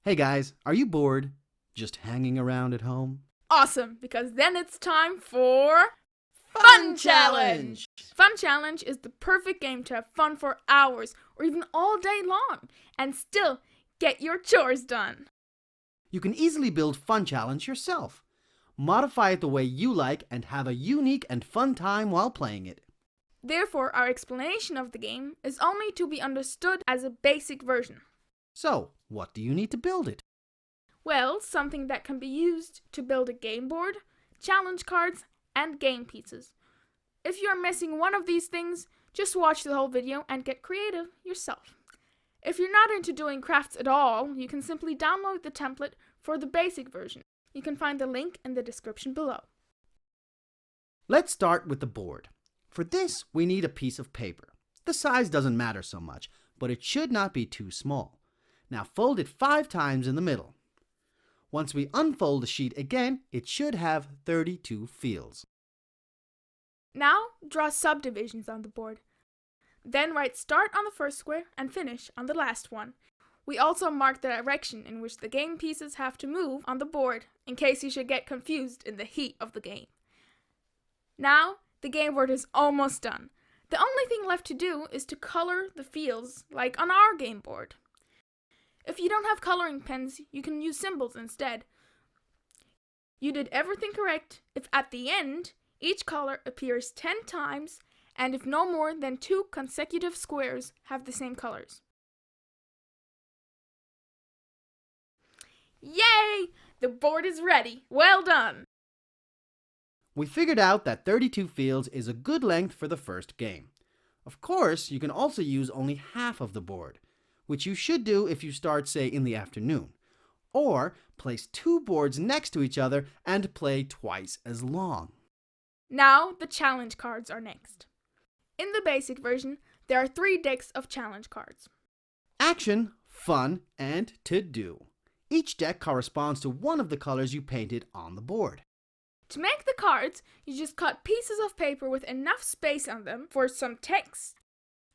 Hey guys, are you bored? Just hanging around at home? Awesome, because then it's time for Fun Challenge! Fun Challenge is the perfect game to have fun for hours or even all day long and still get your chores done. You can easily build Fun Challenge yourself. Modify it the way you like and have a unique and fun time while playing it. Therefore, our explanation of the game is only to be understood as a basic version. So, what do you need to build it? Well, something that can be used to build a game board, challenge cards, and game pieces. If you are missing one of these things, just watch the whole video and get creative yourself. If you're not into doing crafts at all, you can simply download the template for the basic version. You can find the link in the description below. Let's start with the board. For this, we need a piece of paper. The size doesn't matter so much, but it should not be too small. Now fold it 5 times in the middle. Once we unfold the sheet again, it should have 32 fields. Now, draw subdivisions on the board. Then write start on the first square and finish on the last one. We also mark the direction in which the game pieces have to move on the board, in case you should get confused in the heat of the game. Now, the game board is almost done. The only thing left to do is to color the fields, like on our game board. If you don't have coloring pens, you can use symbols instead. You did everything correct if at the end, each color appears 10 times, and if no more than 2 consecutive squares have the same colors. Yay! The board is ready. Well done! We figured out that 32 fields is a good length for the first game. Of course, you can also use only half of the board, which you should do if you start, say, in the afternoon. Or place 2 boards next to each other and play twice as long. Now the challenge cards are next. In the basic version, there are 3 decks of challenge cards. Action, fun, and to do. Each deck corresponds to one of the colors you painted on the board. To make the cards, you just cut pieces of paper with enough space on them for some text,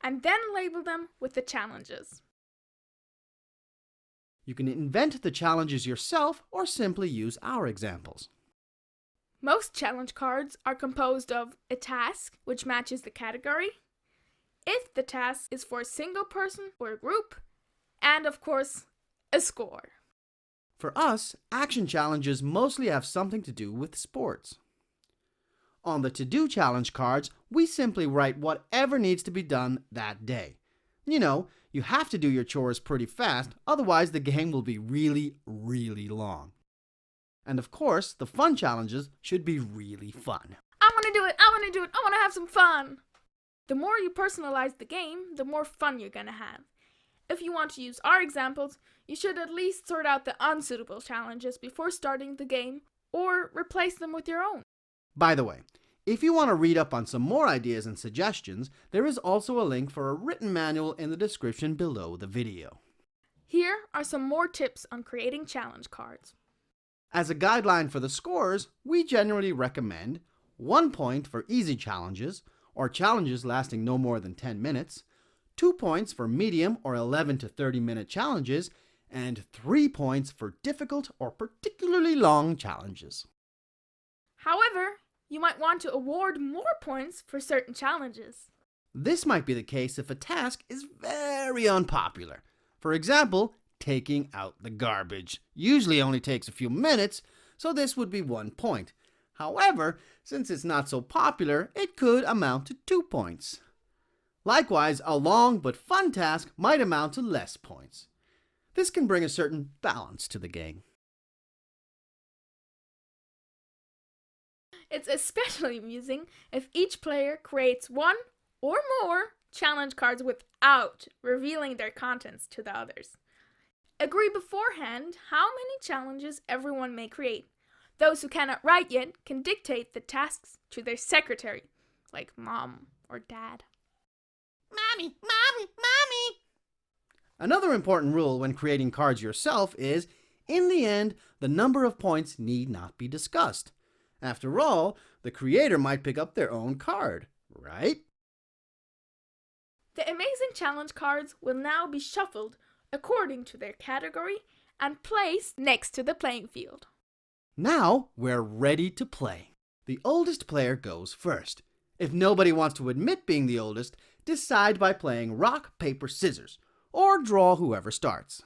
and then label them with the challenges. You can invent the challenges yourself or simply use our examples. Most challenge cards are composed of a task, which matches the category, if the task is for a single person or a group, and of course, a score. For us, action challenges mostly have something to do with sports. On the to-do challenge cards, we simply write whatever needs to be done that day. You know, you have to do your chores pretty fast, otherwise the game will be really, really long. And of course, the fun challenges should be really fun. I want to do it! I want to do it! I want to have some fun! The more you personalize the game, the more fun you're going to have. If you want to use our examples, you should at least sort out the unsuitable challenges before starting the game, or replace them with your own. By the way, if you want to read up on some more ideas and suggestions, there is also a link for a written manual in the description below the video. Here are some more tips on creating challenge cards. As a guideline for the scores, we generally recommend 1 point for easy challenges, or challenges lasting no more than 10 minutes, 2 points for medium or 11 to 30-minute challenges, and 3 points for difficult or particularly long challenges. However, you might want to award more points for certain challenges. This might be the case if a task is very unpopular. For example, taking out the garbage usually only takes a few minutes, so this would be 1 point. However, since it's not so popular, it could amount to 2 points. Likewise, a long but fun task might amount to less points. This can bring a certain balance to the game. It's especially amusing if each player creates 1 or more challenge cards without revealing their contents to the others. Agree beforehand how many challenges everyone may create. Those who cannot write yet can dictate the tasks to their secretary, like mom or dad. Mommy, mommy, mommy! Another important rule when creating cards yourself is, in the end, the number of points need not be discussed. After all, the creator might pick up their own card, right? The amazing challenge cards will now be shuffled according to their category and placed next to the playing field. Now we're ready to play. The oldest player goes first. If nobody wants to admit being the oldest, decide by playing rock, paper, scissors, or draw whoever starts.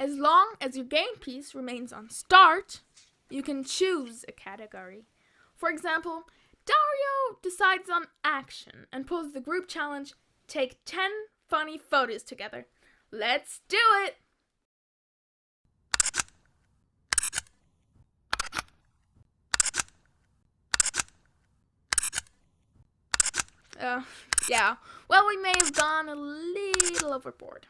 As long as your game piece remains on start, you can choose a category. For example, Dario decides on action and pulls the group challenge, take 10 funny photos together. Let's do it! Yeah, well, we may have gone a little overboard.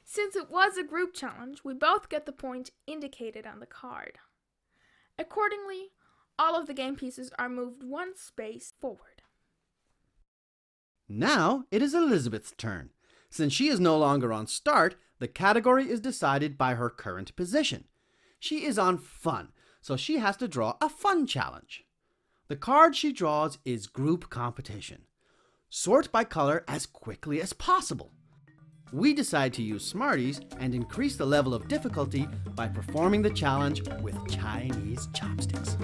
Since it was a group challenge, we both get the point indicated on the card. Accordingly, all of the game pieces are moved one space forward. Now it is Elizabeth's turn. Since she is no longer on start, the category is decided by her current position. She is on fun, so she has to draw a fun challenge. The card she draws is group competition. Sort by color as quickly as possible. We decide to use Smarties and increase the level of difficulty by performing the challenge with Chinese chopsticks.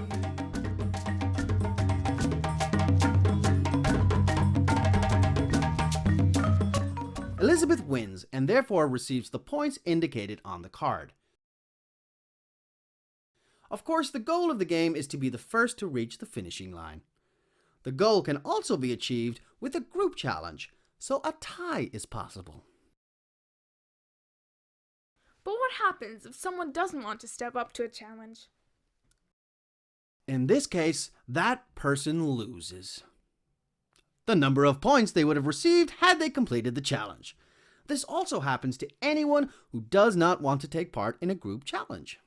Elizabeth wins and therefore receives the points indicated on the card. Of course, the goal of the game is to be the first to reach the finishing line. The goal can also be achieved with a group challenge, so a tie is possible. But what happens if someone doesn't want to step up to a challenge? In this case, that person loses the number of points they would have received had they completed the challenge. This also happens to anyone who does not want to take part in a group challenge.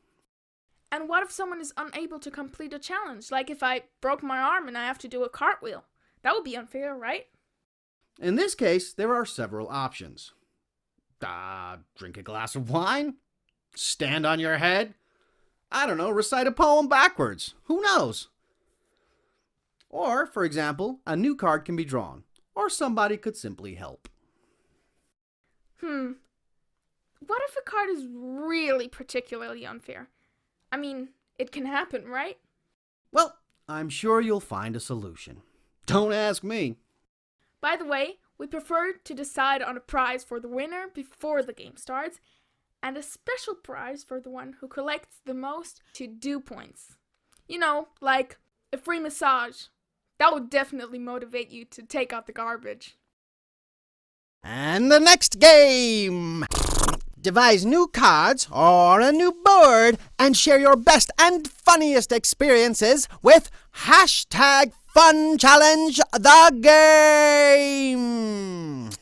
And what if someone is unable to complete a challenge? Like if I broke my arm and I have to do a cartwheel. That would be unfair, right? In this case, there are several options. Drink a glass of wine? Stand on your head? I don't know, recite a poem backwards. Who knows? Or, for example, a new card can be drawn, or somebody could simply help. What if a card is really particularly unfair? I mean, it can happen, right? Well, I'm sure you'll find a solution. Don't ask me. By the way, we prefer to decide on a prize for the winner before the game starts, and a special prize for the one who collects the most to-do points. You know, like a free massage. That would definitely motivate you to take out the garbage. And the next game! Devise new cards or a new board and share your best and funniest experiences with hashtag FunChallange-TheGame!